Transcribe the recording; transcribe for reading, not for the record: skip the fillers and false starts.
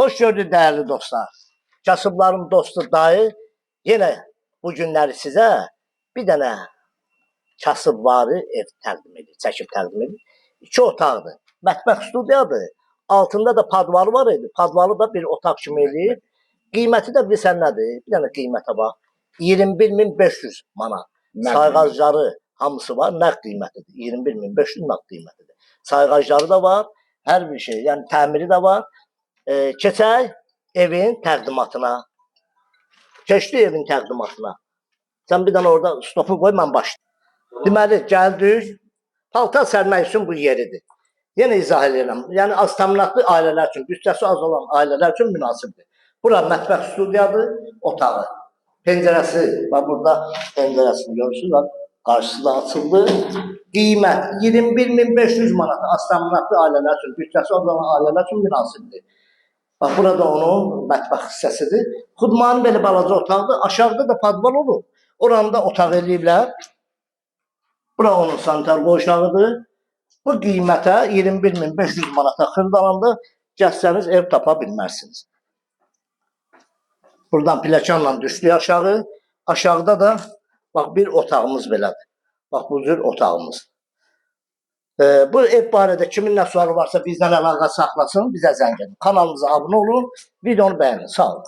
Hoş gördük değerli dostlar. Kasıbların dostu dayı yine bu günləri sizə bir dənə kasıbvari ev təqdim edir, çəkib təqdim edir. 2 otaqdır. Mətbəx studiyadır. Altında da padvalı var idi. Padvalı da bir otaq kimi eləyib. Qiyməti də bilirsən nədir? Bir dənə qiymətə bax. 21.500 manat. Sayğacları hamısı var. Nəqd qiymətidir. 21.500 nəqd qiymətidir. Sayğacları da var. Hər bir şey. Yəni təmiri də var. Keçək evin təqdimatına. Keçdi evin təqdimatına. Sən bir dənə orada stopu qoy, mən başlayayım. Deməli, gəldik. Paltar sərmək üçün bu yeridir. Yenə izah edirəm. Yəni az təminatlı ailələr üçün, bütçəsi az olan ailələr üçün münasibdir. Bura mətbəx studiyadır, otağı. Pəncərəsi var, burada pəncərəsini görürsünüz, var. Qarşısı da açıldı. Qiymət 21.500 manat az təminatlı ailələr üçün, bütçəsi az olan ailələr üçün münasibdir. Bax, burada onun mətbəx hissəsidir. Xudmanın belə balaca otaqdır. Aşağıda da padval olur. Oranı da otaq eləyiblər. Bura onun sanitar qoğuşağıdır. Bu qiymətə 21.500 manata xırdalandı. Gəzsəniz ev tapa bilmərsiniz. Buradan pləkanla düşdük aşağı. Aşağıda da bax bir otağımız belədir. Bax bu cür otağımız. Bu ev barədə kimin nə sualı varsa bizdən əlaqə saxlasın, bizə zəng edin. Kanalımıza abunə olun, videonu bəyənin. Sağ olun.